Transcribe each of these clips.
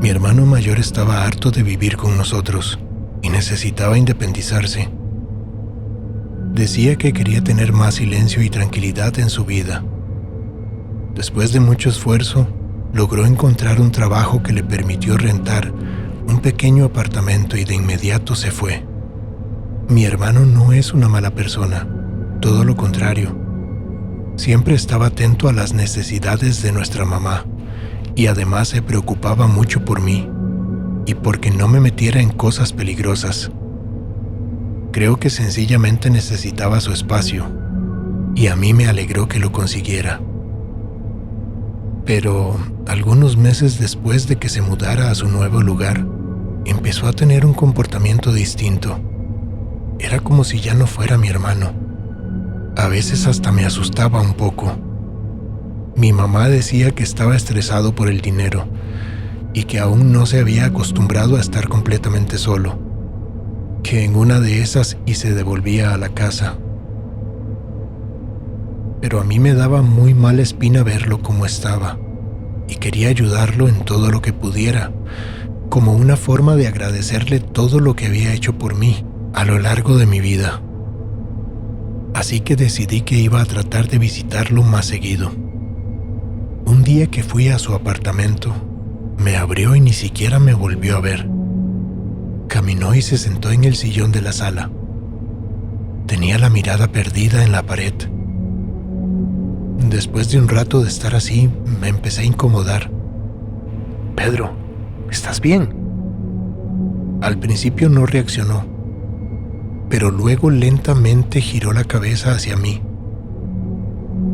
Mi hermano mayor estaba harto de vivir con nosotros y necesitaba independizarse. Decía que quería tener más silencio y tranquilidad en su vida. Después de mucho esfuerzo, logró encontrar un trabajo que le permitió rentar un pequeño apartamento y de inmediato se fue. Mi hermano no es una mala persona, todo lo contrario. Siempre estaba atento a las necesidades de nuestra mamá y además se preocupaba mucho por mí y porque no me metiera en cosas peligrosas. Creo que sencillamente necesitaba su espacio y a mí me alegró que lo consiguiera. Pero algunos meses después de que se mudara a su nuevo lugar, empezó a tener un comportamiento distinto. Era como si ya no fuera mi hermano. A veces hasta me asustaba un poco. Mi mamá decía que estaba estresado por el dinero y que aún no se había acostumbrado a estar completamente solo, que en una de esas y se devolvía a la casa. Pero a mí me daba muy mala espina verlo como estaba y quería ayudarlo en todo lo que pudiera, como una forma de agradecerle todo lo que había hecho por mí a lo largo de mi vida. Así que decidí que iba a tratar de visitarlo más seguido. Un día que fui a su apartamento, me abrió y ni siquiera me volvió a ver. Caminó y se sentó en el sillón de la sala. Tenía la mirada perdida en la pared. Después de un rato de estar así, me empecé a incomodar. «Pedro, ¿estás bien?» Al principio no reaccionó, pero luego lentamente giró la cabeza hacia mí.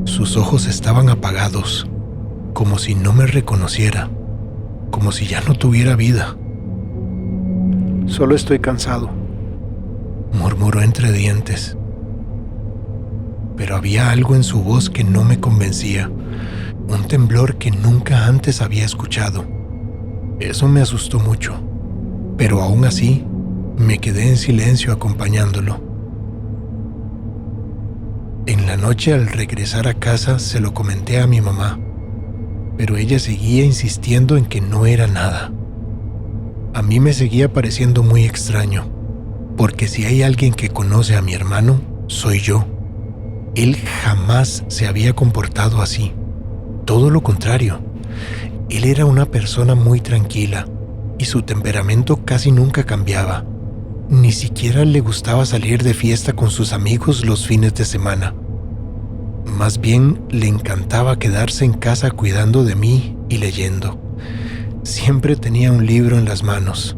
Sus ojos estaban apagados, como si no me reconociera, como si ya no tuviera vida. «Solo estoy cansado», murmuró entre dientes. Pero había algo en su voz que no me convencía, un temblor que nunca antes había escuchado. Eso me asustó mucho, pero aún así me quedé en silencio acompañándolo. En la noche, al regresar a casa, se lo comenté a mi mamá, pero ella seguía insistiendo en que no era nada. A mí me seguía pareciendo muy extraño, porque si hay alguien que conoce a mi hermano, soy yo. Él jamás se había comportado así. Todo lo contrario. Él era una persona muy tranquila y su temperamento casi nunca cambiaba. Ni siquiera le gustaba salir de fiesta con sus amigos los fines de semana. Más bien le encantaba quedarse en casa cuidando de mí y leyendo. Siempre tenía un libro en las manos.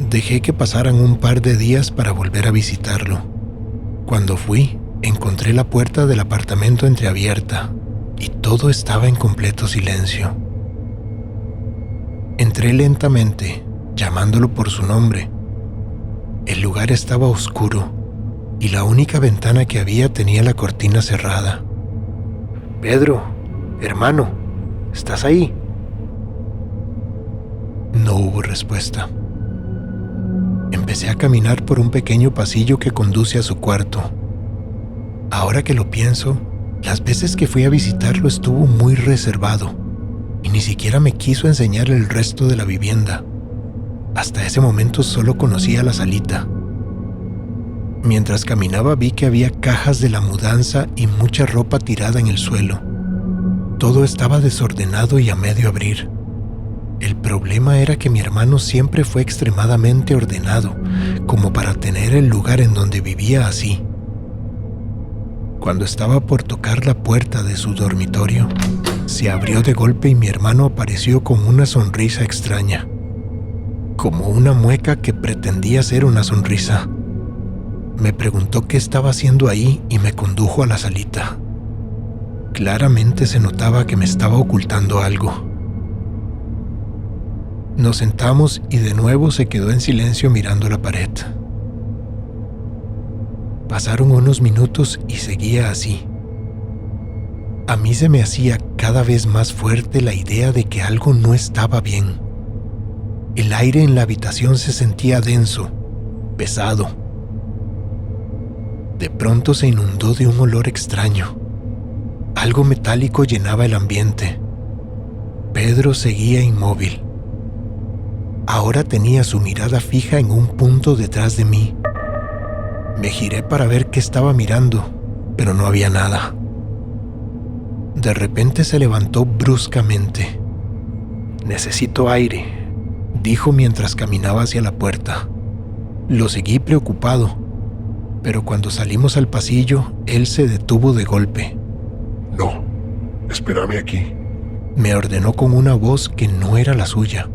Dejé que pasaran un par de días para volver a visitarlo. Cuando fui, encontré la puerta del apartamento entreabierta y todo estaba en completo silencio. Entré lentamente, llamándolo por su nombre. El lugar estaba oscuro y la única ventana que había tenía la cortina cerrada. «Pedro, hermano, ¿estás ahí?» No hubo respuesta. Empecé a caminar por un pequeño pasillo que conduce a su cuarto. Ahora que lo pienso, las veces que fui a visitarlo estuvo muy reservado y ni siquiera me quiso enseñar el resto de la vivienda. Hasta ese momento solo conocía la salita. Mientras caminaba vi que había cajas de la mudanza y mucha ropa tirada en el suelo. Todo estaba desordenado y a medio abrir. El problema era que mi hermano siempre fue extremadamente ordenado, como para tener el lugar en donde vivía así. Cuando estaba por tocar la puerta de su dormitorio, se abrió de golpe y mi hermano apareció con una sonrisa extraña, como una mueca que pretendía ser una sonrisa. Me preguntó qué estaba haciendo ahí y me condujo a la salita. Claramente se notaba que me estaba ocultando algo. Nos sentamos y de nuevo se quedó en silencio mirando la pared. Pasaron unos minutos y seguía así. A mí se me hacía cada vez más fuerte la idea de que algo no estaba bien. El aire en la habitación se sentía denso, pesado. De pronto se inundó de un olor extraño. Algo metálico llenaba el ambiente. Pedro seguía inmóvil. Ahora tenía su mirada fija en un punto detrás de mí. Me giré para ver qué estaba mirando, pero no había nada. De repente se levantó bruscamente. «Necesito aire», dijo mientras caminaba hacia la puerta. Lo seguí preocupado, pero cuando salimos al pasillo, él se detuvo de golpe. «No, espérame aquí», me ordenó con una voz que no era la suya.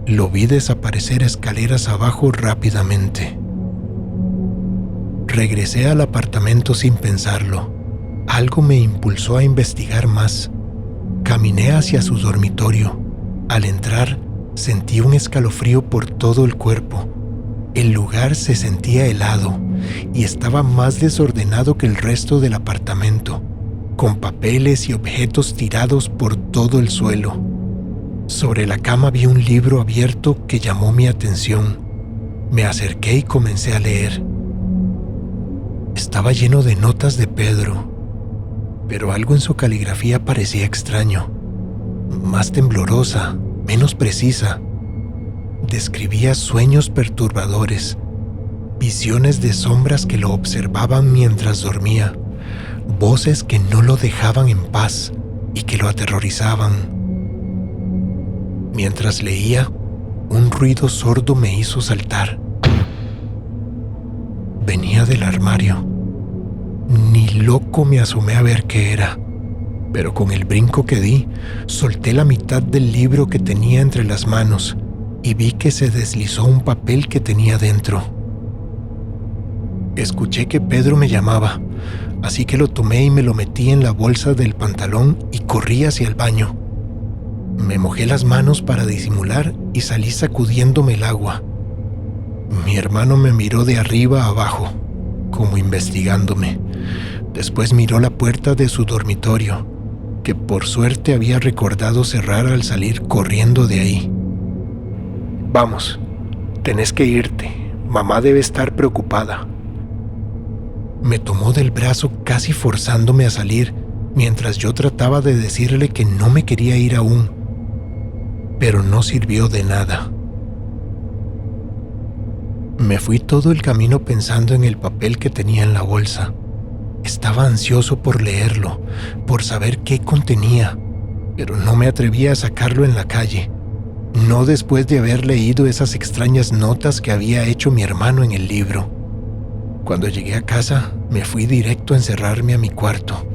Lo vi desaparecer escaleras abajo rápidamente. Regresé al apartamento sin pensarlo. Algo me impulsó a investigar más. Caminé hacia su dormitorio. Al entrar, sentí un escalofrío por todo el cuerpo. El lugar se sentía helado y estaba más desordenado que el resto del apartamento, con papeles y objetos tirados por todo el suelo. Sobre la cama vi un libro abierto que llamó mi atención. Me acerqué y comencé a leer. Estaba lleno de notas de Pedro, pero algo en su caligrafía parecía extraño, más temblorosa, menos precisa. Describía sueños perturbadores, visiones de sombras que lo observaban mientras dormía, voces que no lo dejaban en paz y que lo aterrorizaban. Mientras leía, un ruido sordo me hizo saltar. Venía del armario. Ni loco me asomé a ver qué era, pero con el brinco que di, solté la mitad del libro que tenía entre las manos y vi que se deslizó un papel que tenía dentro. Escuché que Pedro me llamaba, así que lo tomé y me lo metí en la bolsa del pantalón y corrí hacia el baño. Me mojé las manos para disimular y salí sacudiéndome el agua. Mi hermano me miró de arriba a abajo, como investigándome. Después miró la puerta de su dormitorio, que por suerte había recordado cerrar al salir corriendo de ahí. «Vamos, tenés que irte. Mamá debe estar preocupada». Me tomó del brazo casi forzándome a salir, mientras yo trataba de decirle que no me quería ir aún, pero no sirvió de nada. Me fui todo el camino pensando en el papel que tenía en la bolsa. Estaba ansioso por leerlo, por saber qué contenía, pero no me atrevía a sacarlo en la calle, no después de haber leído esas extrañas notas que había hecho mi hermano en el libro. Cuando llegué a casa, me fui directo a encerrarme a mi cuarto.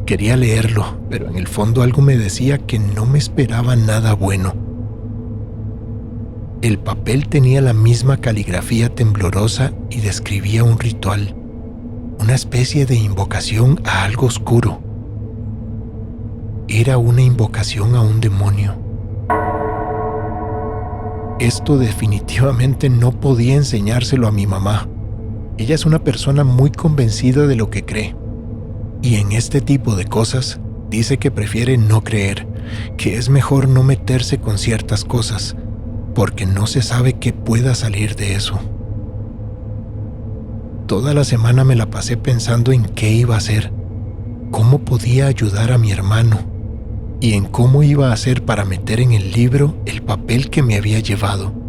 Quería leerlo, pero en el fondo algo me decía que no me esperaba nada bueno. El papel tenía la misma caligrafía temblorosa y describía un ritual, una especie de invocación a algo oscuro. Era una invocación a un demonio. Esto definitivamente no podía enseñárselo a mi mamá. Ella es una persona muy convencida de lo que cree. Y en este tipo de cosas dice que prefiere no creer, que es mejor no meterse con ciertas cosas, porque no se sabe qué pueda salir de eso. Toda la semana me la pasé pensando en qué iba a hacer, cómo podía ayudar a mi hermano y en cómo iba a hacer para meter en el libro el papel que me había llevado.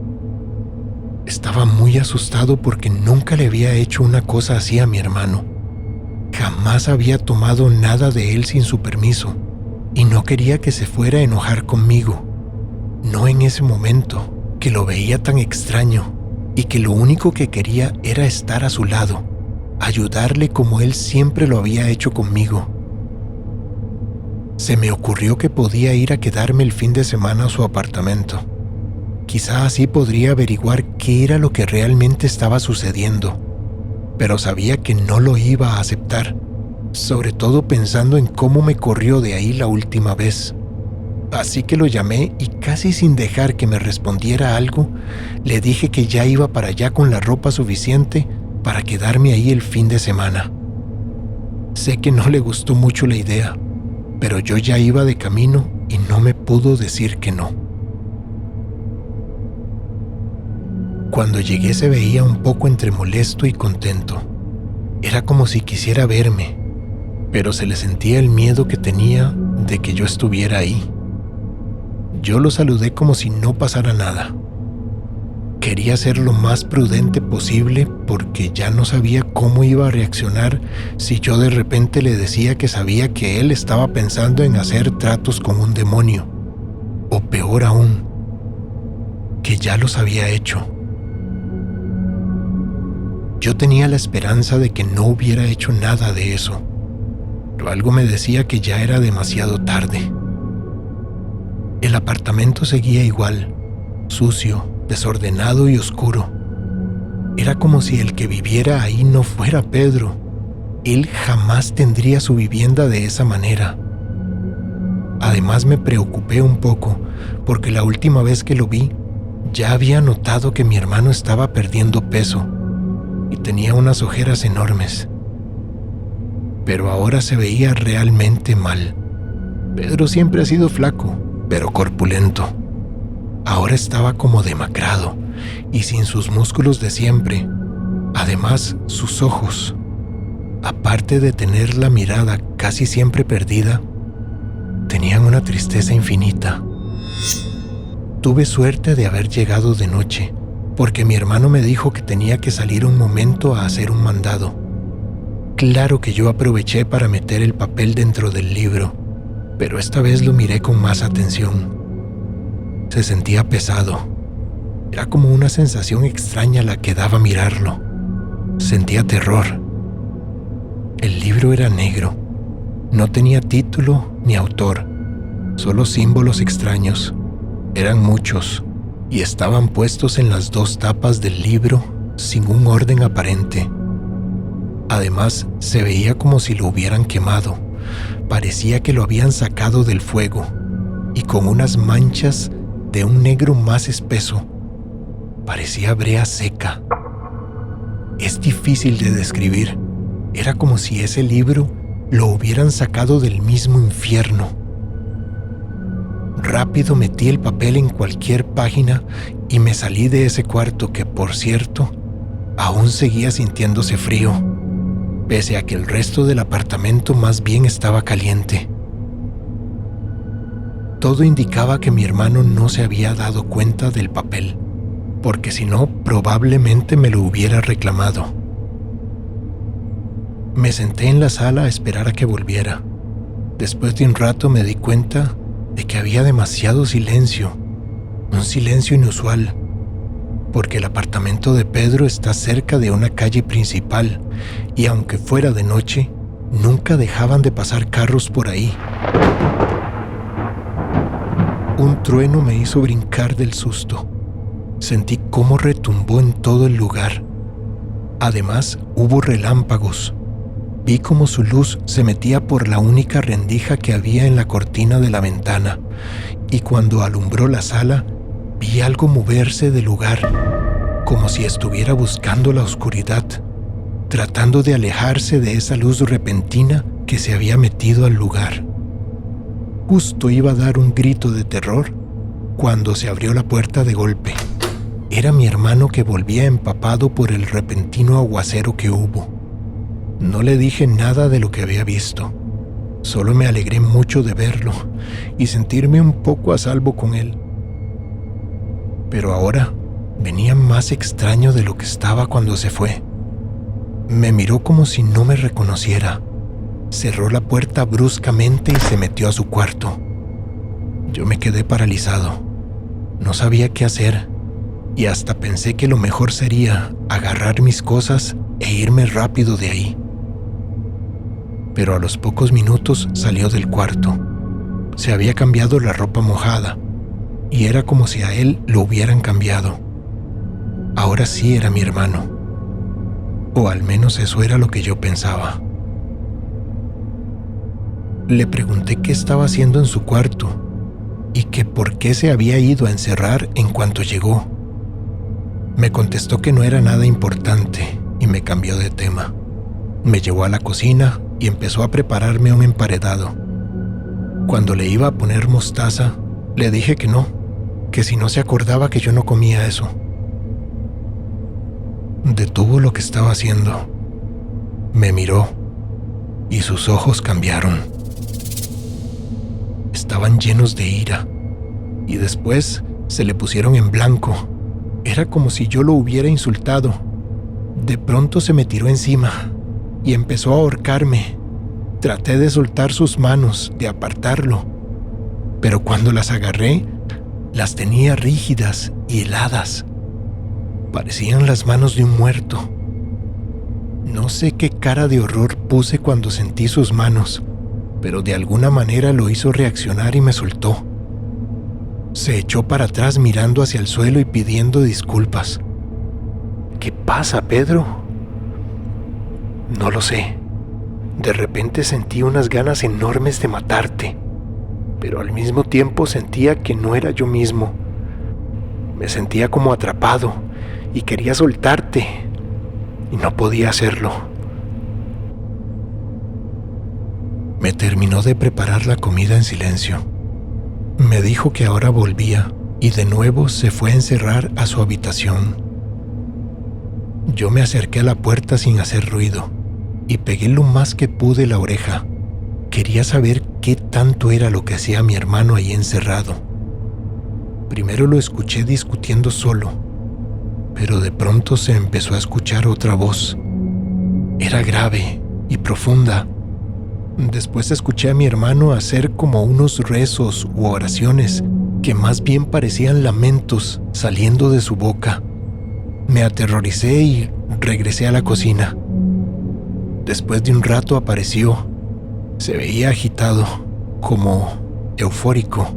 Estaba muy asustado porque nunca le había hecho una cosa así a mi hermano. Jamás había tomado nada de él sin su permiso y no quería que se fuera a enojar conmigo. No en ese momento, que lo veía tan extraño y que lo único que quería era estar a su lado, ayudarle como él siempre lo había hecho conmigo. Se me ocurrió que podía ir a quedarme el fin de semana a su apartamento. Quizá así podría averiguar qué era lo que realmente estaba sucediendo, pero sabía que no lo iba a aceptar, sobre todo pensando en cómo me corrió de ahí la última vez. Así que lo llamé y casi sin dejar que me respondiera algo, le dije que ya iba para allá con la ropa suficiente para quedarme ahí el fin de semana. Sé que no le gustó mucho la idea, pero yo ya iba de camino y no me pudo decir que no. Cuando llegué se veía un poco entre molesto y contento. Era como si quisiera verme, pero se le sentía el miedo que tenía de que yo estuviera ahí. Yo lo saludé como si no pasara nada. Quería ser lo más prudente posible porque ya no sabía cómo iba a reaccionar si yo de repente le decía que sabía que él estaba pensando en hacer tratos con un demonio, o peor aún, que ya los había hecho. Yo tenía la esperanza de que no hubiera hecho nada de eso, pero algo me decía que ya era demasiado tarde. El apartamento seguía igual, sucio, desordenado y oscuro. Era como si el que viviera ahí no fuera Pedro. Él jamás tendría su vivienda de esa manera. Además me preocupé un poco, porque la última vez que lo vi, ya había notado que mi hermano estaba perdiendo peso y tenía unas ojeras enormes. Pero ahora se veía realmente mal. Pedro siempre ha sido flaco, pero corpulento. Ahora estaba como demacrado y sin sus músculos de siempre. Además, sus ojos, aparte de tener la mirada casi siempre perdida, tenían una tristeza infinita. Tuve suerte de haber llegado de noche, porque mi hermano me dijo que tenía que salir un momento a hacer un mandado. Claro que yo aproveché para meter el papel dentro del libro, pero esta vez lo miré con más atención. Se sentía pesado. Era como una sensación extraña la que daba mirarlo. Sentía terror. El libro era negro. No tenía título ni autor, solo símbolos extraños. Eran muchos y estaban puestos en las dos tapas del libro sin un orden aparente. Además, se veía como si lo hubieran quemado. Parecía que lo habían sacado del fuego y con unas manchas de un negro más espeso. Parecía brea seca. Es difícil de describir. Era como si ese libro lo hubieran sacado del mismo infierno. Rápido metí el papel en cualquier página y me salí de ese cuarto que, por cierto, aún seguía sintiéndose frío, pese a que el resto del apartamento más bien estaba caliente. Todo indicaba que mi hermano no se había dado cuenta del papel, porque si no, probablemente me lo hubiera reclamado. Me senté en la sala a esperar a que volviera. Después de un rato me di cuenta de que había demasiado silencio, un silencio inusual, porque el apartamento de Pedro está cerca de una calle principal y aunque fuera de noche, nunca dejaban de pasar carros por ahí. Un trueno me hizo brincar del susto. Sentí cómo retumbó en todo el lugar. Además, hubo relámpagos. Vi cómo su luz se metía por la única rendija que había en la cortina de la ventana, y cuando alumbró la sala, vi algo moverse del lugar, como si estuviera buscando la oscuridad, tratando de alejarse de esa luz repentina que se había metido al lugar. Justo iba a dar un grito de terror cuando se abrió la puerta de golpe. Era mi hermano que volvía empapado por el repentino aguacero que hubo. No le dije nada de lo que había visto. Solo me alegré mucho de verlo y sentirme un poco a salvo con él. Pero ahora venía más extraño de lo que estaba cuando se fue. Me miró como si no me reconociera. Cerró la puerta bruscamente y se metió a su cuarto. Yo me quedé paralizado. No sabía qué hacer y hasta pensé que lo mejor sería agarrar mis cosas e irme rápido de ahí. Pero a los pocos minutos salió del cuarto. Se había cambiado la ropa mojada y era como si a él lo hubieran cambiado. Ahora sí era mi hermano. O al menos eso era lo que yo pensaba. Le pregunté qué estaba haciendo en su cuarto y que por qué se había ido a encerrar en cuanto llegó. Me contestó que no era nada importante y me cambió de tema. Me llevó a la cocina y empezó a prepararme un emparedado. Cuando le iba a poner mostaza, le dije que no, que si no se acordaba que yo no comía eso. Detuvo lo que estaba haciendo. Me miró y sus ojos cambiaron. Estaban llenos de ira. y después se le pusieron en blanco. Era como si yo lo hubiera insultado. De pronto se me tiró encima y empezó a ahorcarme. Traté de soltar sus manos, de apartarlo, pero cuando las agarré, las tenía rígidas y heladas. Parecían las manos de un muerto. No sé qué cara de horror puse cuando sentí sus manos, pero de alguna manera lo hizo reaccionar y me soltó. Se echó para atrás mirando hacia el suelo y pidiendo disculpas. ¿Qué pasa, Pedro? No lo sé. De repente sentí unas ganas enormes de matarte, pero al mismo tiempo sentía que no era yo mismo. Me sentía como atrapado y quería soltarte, y no podía hacerlo. Me terminó de preparar la comida en silencio. Me dijo que ahora volvía y de nuevo se fue a encerrar a su habitación. Yo me acerqué a la puerta sin hacer ruido y pegué lo más que pude la oreja. Quería saber qué tanto era lo que hacía mi hermano ahí encerrado. Primero lo escuché discutiendo solo, pero de pronto se empezó a escuchar otra voz. Era grave y profunda. Después escuché a mi hermano hacer como unos rezos u oraciones que más bien parecían lamentos saliendo de su boca. Me aterroricé y regresé a la cocina. Después de un rato apareció. Se veía agitado, como eufórico,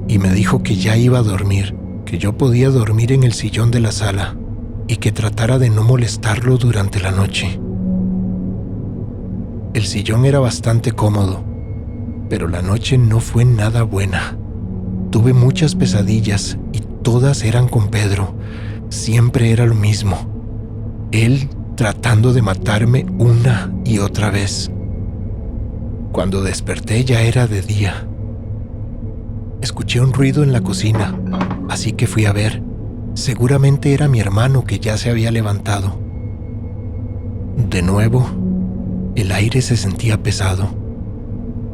y me dijo que ya iba a dormir, que yo podía dormir en el sillón de la sala y que tratara de no molestarlo durante la noche. El sillón era bastante cómodo, pero la noche no fue nada buena. Tuve muchas pesadillas y todas eran con Pedro. Siempre era lo mismo. Él tratando de matarme una y otra vez. Cuando desperté ya era de día. Escuché un ruido en la cocina, así que fui a ver. Seguramente era mi hermano que ya se había levantado. De nuevo, el aire se sentía pesado.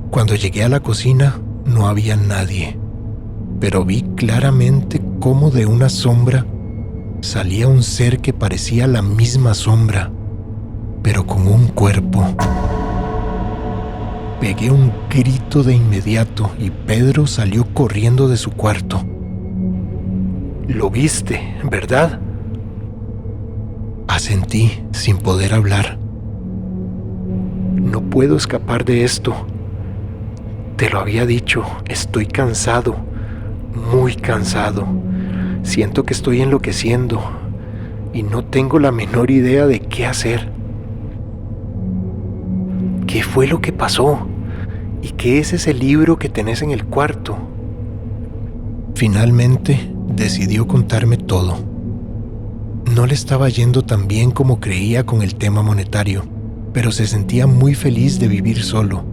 Cuando llegué a la cocina, no había nadie, pero vi claramente cómo de una sombra salía un ser que parecía la misma sombra, pero con un cuerpo. Pegué un grito de inmediato y Pedro salió corriendo de su cuarto. «Lo viste, ¿verdad?», asentí sin poder hablar. «No puedo escapar de esto. Te lo había dicho, estoy cansado, muy cansado. Siento que estoy enloqueciendo y no tengo la menor idea de qué hacer». «¿Qué fue lo que pasó? ¿Y qué es ese libro que tenés en el cuarto?». Finalmente decidió contarme todo. No le estaba yendo tan bien como creía con el tema monetario, pero se sentía muy feliz de vivir solo.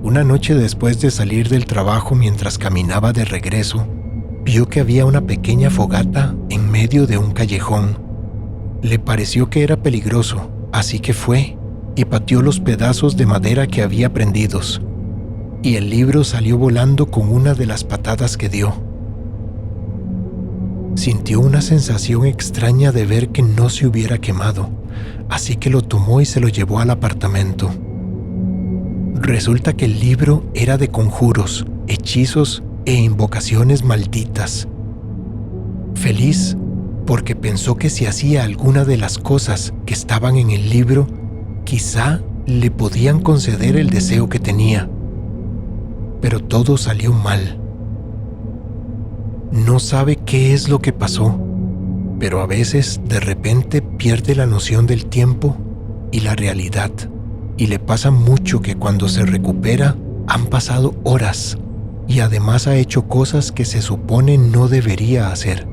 Una noche después de salir del trabajo, mientras caminaba de regreso, vio que había una pequeña fogata en medio de un callejón. Le pareció que era peligroso, así que fue y pateó los pedazos de madera que había prendidos, y el libro salió volando con una de las patadas que dio. Sintió una sensación extraña de ver que no se hubiera quemado, así que lo tomó y se lo llevó al apartamento. Resulta que el libro era de conjuros, hechizos e invocaciones malditas. Feliz porque pensó que si hacía alguna de las cosas que estaban en el libro, quizá le podían conceder el deseo que tenía. Pero todo salió mal. No sabe qué es lo que pasó, pero a veces de repente pierde la noción del tiempo y la realidad, y le pasa mucho que cuando se recupera han pasado horas y además ha hecho cosas que se supone no debería hacer,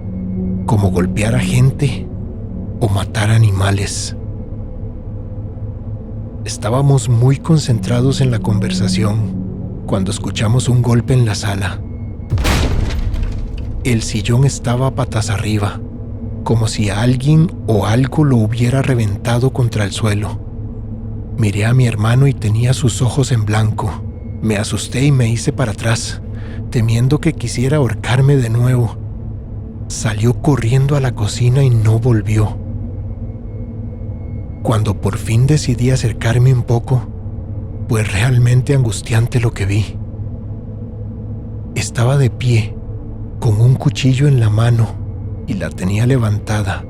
como golpear a gente o matar animales. Estábamos muy concentrados en la conversación cuando escuchamos un golpe en la sala. El sillón estaba patas arriba, como si alguien o algo lo hubiera reventado contra el suelo. Miré a mi hermano y tenía sus ojos en blanco. Me asusté y me hice para atrás, temiendo que quisiera ahorcarme de nuevo. Salió corriendo a la cocina y no volvió. Cuando por fin decidí acercarme un poco, fue realmente angustiante lo que vi. Estaba de pie, con un cuchillo en la mano, y la tenía levantada,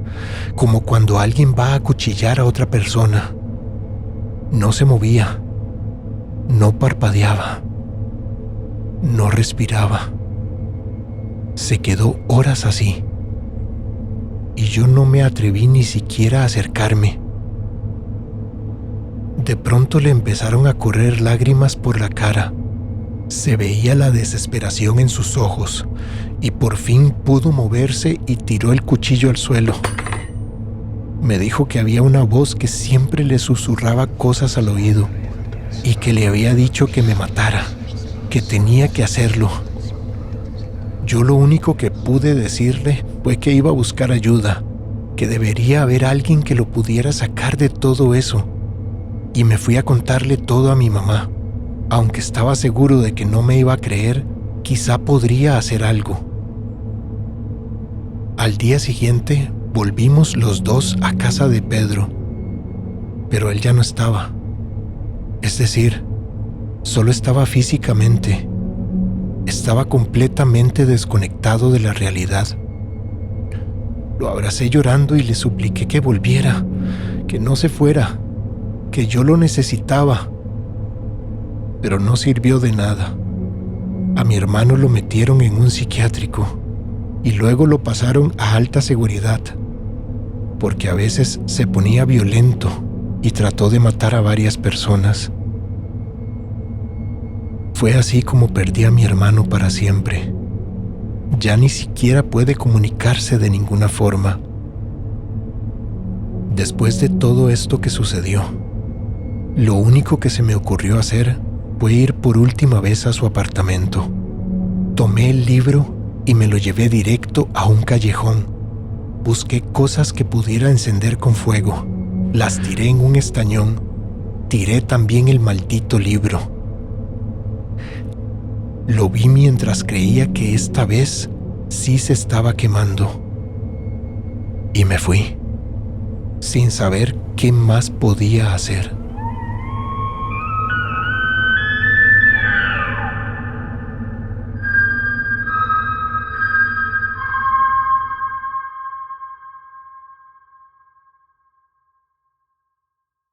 como cuando alguien va a acuchillar a otra persona. No se movía, no parpadeaba, no respiraba. Se quedó horas así, y yo no me atreví ni siquiera a acercarme. De pronto le empezaron a correr lágrimas por la cara. Se veía la desesperación en sus ojos, y por fin pudo moverse y tiró el cuchillo al suelo. Me dijo que había una voz que siempre le susurraba cosas al oído, y que le había dicho que me matara, que tenía que hacerlo. Yo lo único que pude decirle fue que iba a buscar ayuda, que debería haber alguien que lo pudiera sacar de todo eso, y me fui a contarle todo a mi mamá. Aunque estaba seguro de que no me iba a creer, quizá podría hacer algo. Al día siguiente volvimos los dos a casa de Pedro, pero él ya no estaba. Es decir, solo estaba físicamente. Estaba completamente desconectado de la realidad. Lo abracé llorando y le supliqué que volviera, que no se fuera, que yo lo necesitaba. Pero no sirvió de nada. A mi hermano lo metieron en un psiquiátrico y luego lo pasaron a alta seguridad, porque a veces se ponía violento y trató de matar a varias personas. Fue así como perdí a mi hermano para siempre. Ya ni siquiera puede comunicarse de ninguna forma. Después de todo esto que sucedió, lo único que se me ocurrió hacer fue ir por última vez a su apartamento. Tomé el libro y me lo llevé directo a un callejón. Busqué cosas que pudiera encender con fuego. Las tiré en un estañón. Tiré también el maldito libro. Lo vi mientras creía que esta vez sí se estaba quemando. Y me fui, sin saber qué más podía hacer.